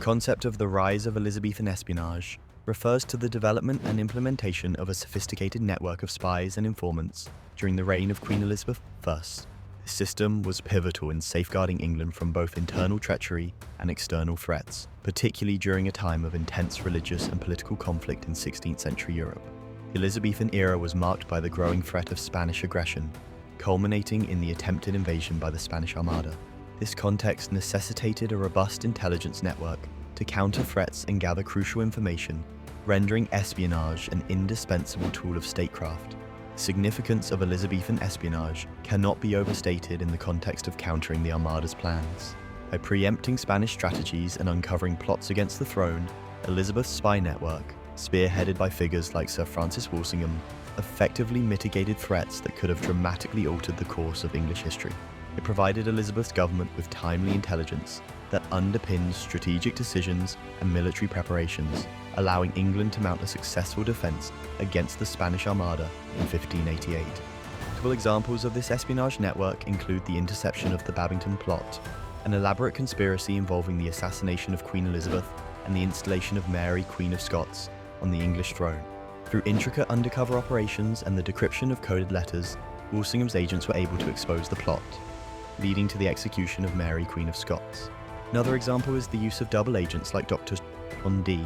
concept of the rise of Elizabethan espionage refers to the development and implementation of a sophisticated network of spies and informants during the reign of Queen Elizabeth I. This system was pivotal in safeguarding England from both internal treachery and external threats, particularly during a time of intense religious and political conflict in 16th century Europe. The Elizabethan era was marked by the growing threat of Spanish aggression, culminating in the attempted invasion by the Spanish Armada. This context necessitated a robust intelligence network to counter threats and gather crucial information, rendering espionage an indispensable tool of statecraft. The significance of Elizabethan espionage cannot be overstated in the context of countering the Armada's plans. By preempting Spanish strategies and uncovering plots against the throne, Elizabeth's spy network, spearheaded by figures like Sir Francis Walsingham, effectively mitigated threats that could have dramatically altered the course of English history. It provided Elizabeth's government with timely intelligence that underpinned strategic decisions and military preparations, allowing England to mount a successful defence against the Spanish Armada in 1588. Notable examples of this espionage network include the interception of the Babington plot, an elaborate conspiracy involving the assassination of Queen Elizabeth and the installation of Mary, Queen of Scots, on the English throne. Through intricate undercover operations and the decryption of coded letters, Walsingham's agents were able to expose the plot, leading to the execution of Mary, Queen of Scots. Another example is the use of double agents like Dr. D,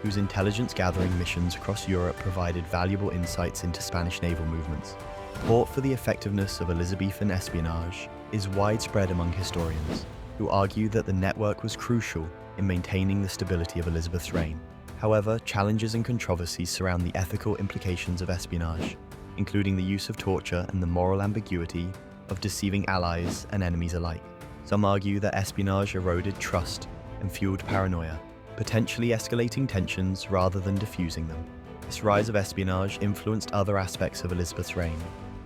whose intelligence-gathering missions across Europe provided valuable insights into Spanish naval movements. Support for the effectiveness of Elizabethan espionage is widespread among historians, who argue that the network was crucial in maintaining the stability of Elizabeth's reign. However, challenges and controversies surround the ethical implications of espionage, including the use of torture and the moral ambiguity of deceiving allies and enemies alike. Some argue that espionage eroded trust and fueled paranoia, potentially escalating tensions rather than diffusing them. This rise of espionage influenced other aspects of Elizabeth's reign,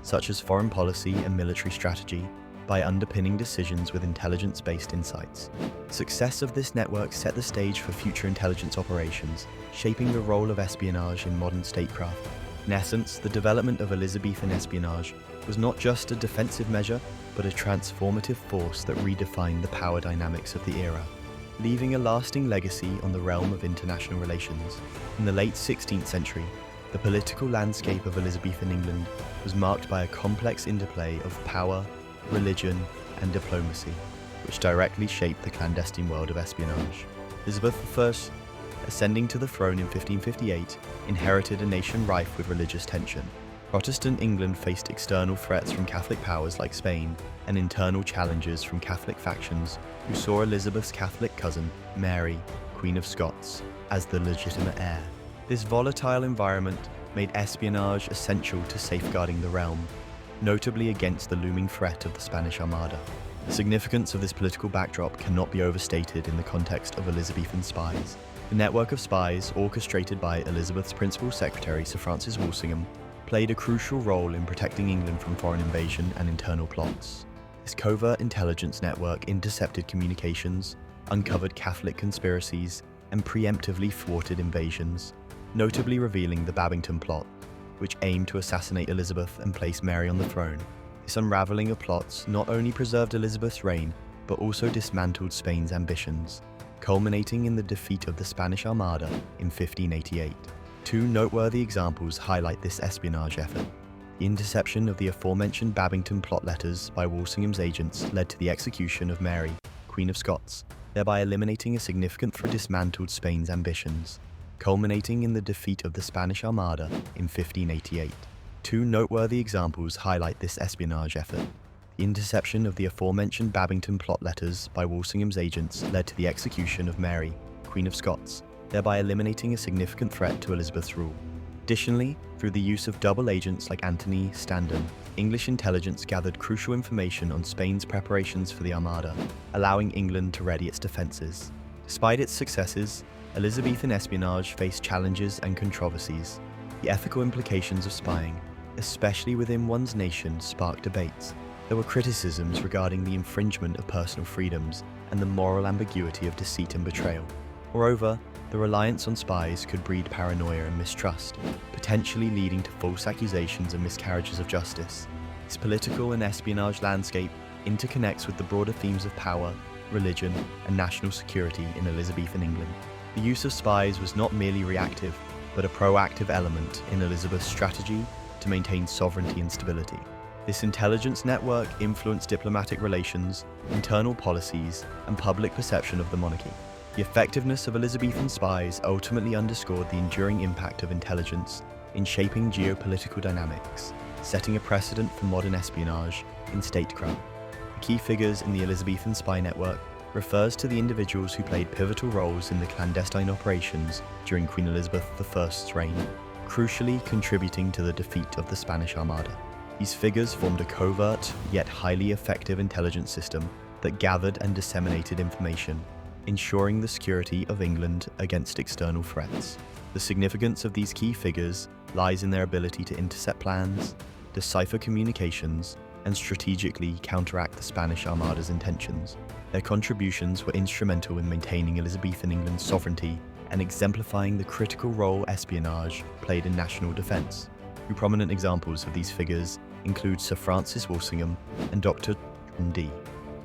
such as foreign policy and military strategy, by underpinning decisions with intelligence-based insights. The success of this network set the stage for future intelligence operations, shaping the role of espionage in modern statecraft. In essence, the development of Elizabethan espionage was not just a defensive measure, but a transformative force that redefined the power dynamics of the era, leaving a lasting legacy on the realm of international relations. In the late 16th century, the political landscape of Elizabethan England was marked by a complex interplay of power, religion, and diplomacy, which directly shaped the clandestine world of espionage. Elizabeth I, ascending to the throne in 1558, inherited a nation rife with religious tension. Protestant England faced external threats from Catholic powers like Spain and internal challenges from Catholic factions who saw Elizabeth's Catholic cousin, Mary, Queen of Scots, as the legitimate heir. This volatile environment made espionage essential to safeguarding the realm, notably against the looming threat of the Spanish Armada. The significance of this political backdrop cannot be overstated in the context of Elizabethan spies. The network of spies, orchestrated by Elizabeth's principal secretary, Sir Francis Walsingham, played a crucial role in protecting England from foreign invasion and internal plots. This covert intelligence network intercepted communications, uncovered Catholic conspiracies, and preemptively thwarted invasions, notably revealing the Babington plot, which aimed to assassinate Elizabeth and place Mary on the throne. This unraveling of plots not only preserved Elizabeth's reign, but also dismantled Spain's ambitions, culminating in the defeat of the Spanish Armada in 1588. Two noteworthy examples highlight this espionage effort. The interception of the aforementioned Babington plot letters by Walsingham's agents led to the execution of Mary, Queen of Scots, thereby eliminating a significant threat that dismantled Spain's ambitions, culminating in the defeat of the Spanish Armada in 1588. Two noteworthy examples highlight this espionage effort. The interception of the aforementioned Babington plot letters by Walsingham's agents led to the execution of Mary, Queen of Scots, thereby eliminating a significant threat to Elizabeth's rule. Additionally, through the use of double agents like Anthony Standen, English intelligence gathered crucial information on Spain's preparations for the Armada, allowing England to ready its defences. Despite its successes, Elizabethan espionage faced challenges and controversies. The ethical implications of spying, especially within one's nation, sparked debates. There were criticisms regarding the infringement of personal freedoms and the moral ambiguity of deceit and betrayal. Moreover, the reliance on spies could breed paranoia and mistrust, potentially leading to false accusations and miscarriages of justice. This political and espionage landscape interconnects with the broader themes of power, religion, and national security in Elizabethan England. The use of spies was not merely reactive, but a proactive element in Elizabeth's strategy to maintain sovereignty and stability. This intelligence network influenced diplomatic relations, internal policies, and public perception of the monarchy. The effectiveness of Elizabethan spies ultimately underscored the enduring impact of intelligence in shaping geopolitical dynamics, setting a precedent for modern espionage in statecraft. The key figures in the Elizabethan spy network refers to the individuals who played pivotal roles in the clandestine operations during Queen Elizabeth I's reign, crucially contributing to the defeat of the Spanish Armada. These figures formed a covert, yet highly effective intelligence system that gathered and disseminated information, ensuring the security of England against external threats. The significance of these key figures lies in their ability to intercept plans, decipher communications, and strategically counteract the Spanish Armada's intentions. Their contributions were instrumental in maintaining Elizabethan England's sovereignty and exemplifying the critical role espionage played in national defence. Two prominent examples of these figures include Sir Francis Walsingham and Dr. D.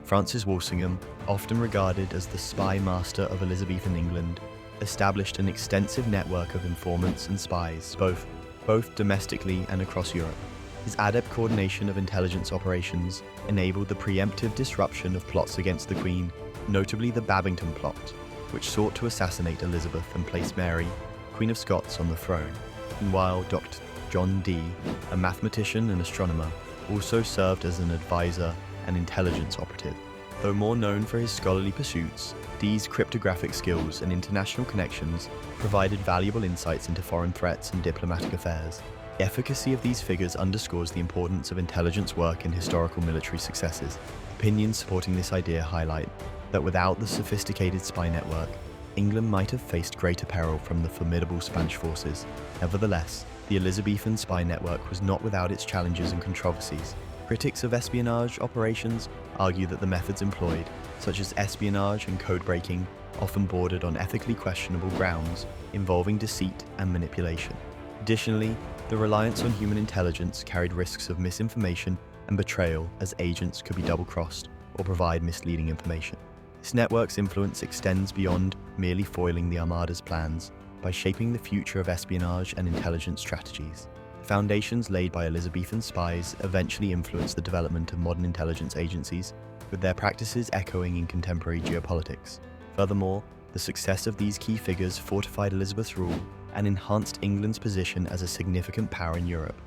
Francis Walsingham, often regarded as the spy master of Elizabethan England, established an extensive network of informants and spies, both domestically and across Europe. His adept coordination of intelligence operations enabled the preemptive disruption of plots against the Queen, notably the Babington plot, which sought to assassinate Elizabeth and place Mary, Queen of Scots, on the throne. Meanwhile, Dr. John Dee, a mathematician and astronomer, also served as an advisor and intelligence operative. Though more known for his scholarly pursuits, Dee's cryptographic skills and international connections provided valuable insights into foreign threats and diplomatic affairs. The efficacy of these figures underscores the importance of intelligence work in historical military successes. Opinions supporting this idea highlight that without the sophisticated spy network, England might have faced greater peril from the formidable Spanish forces. Nevertheless, the Elizabethan spy network was not without its challenges and controversies. Critics of espionage operations argue that the methods employed, such as espionage and code-breaking, often bordered on ethically questionable grounds involving deceit and manipulation. Additionally, the reliance on human intelligence carried risks of misinformation and betrayal, as agents could be double-crossed or provide misleading information. This network's influence extends beyond merely foiling the Armada's plans by shaping the future of espionage and intelligence strategies. The foundations laid by Elizabethan spies eventually influenced the development of modern intelligence agencies, with their practices echoing in contemporary geopolitics. Furthermore, the success of these key figures fortified Elizabeth's rule and enhanced England's position as a significant power in Europe,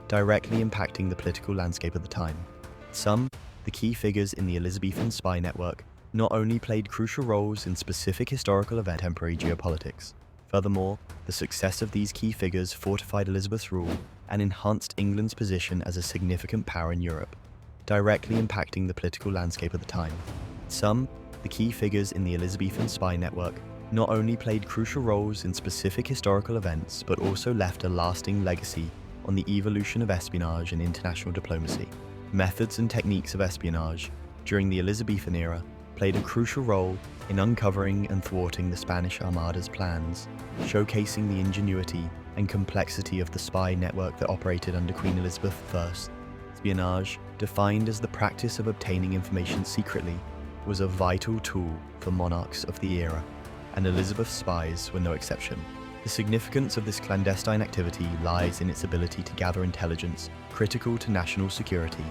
directly impacting the political landscape of the time. The key figures in the Elizabethan spy network not only played crucial roles in specific historical events and contemporary geopolitics. Furthermore, the success of these key figures fortified Elizabeth's rule and enhanced England's position as a significant power in Europe, directly impacting the political landscape of the time. The key figures in the Elizabethan spy network not only played crucial roles in specific historical events, but also left a lasting legacy on the evolution of espionage and international diplomacy. Methods and techniques of espionage during the Elizabethan era played a crucial role in uncovering and thwarting the Spanish Armada's plans, showcasing the ingenuity and complexity of the spy network that operated under Queen Elizabeth I. Espionage, defined as the practice of obtaining information secretly, was a vital tool for monarchs of the era, and Elizabeth's spies were no exception. The significance of this clandestine activity lies in its ability to gather intelligence critical to national security,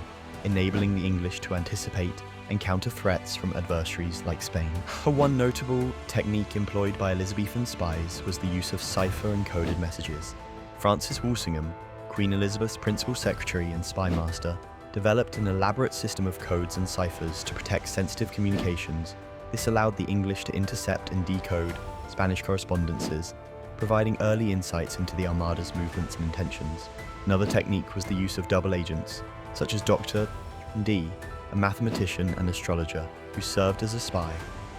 enabling the English to anticipate and counter threats from adversaries like Spain. One notable technique employed by Elizabethan spies was the use of cipher and coded messages. Francis Walsingham, Queen Elizabeth's principal secretary and spy master, developed an elaborate system of codes and ciphers to protect sensitive communications. This allowed the English to intercept and decode Spanish correspondences, providing early insights into the Armada's movements and intentions. Another technique was the use of double agents, such as Dr. D, a mathematician and astrologer who served as a spy,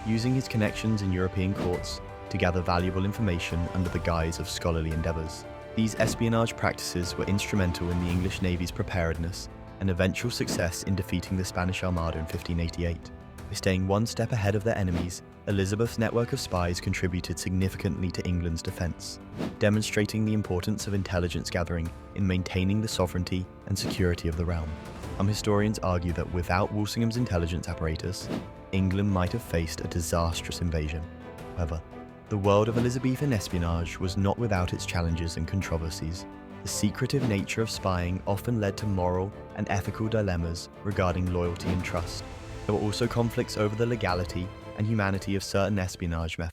using his connections in European courts to gather valuable information under the guise of scholarly endeavours. These espionage practices were instrumental in the English Navy's preparedness and eventual success in defeating the Spanish Armada in 1588. By staying one step ahead of their enemies, Elizabeth's network of spies contributed significantly to England's defence, demonstrating the importance of intelligence gathering in maintaining the sovereignty and security of the realm. Some historians argue that without Walsingham's intelligence apparatus, England might have faced a disastrous invasion. However, the world of Elizabethan espionage was not without its challenges and controversies. The secretive nature of spying often led to moral and ethical dilemmas regarding loyalty and trust. There were also conflicts over the legality and humanity of certain espionage methods.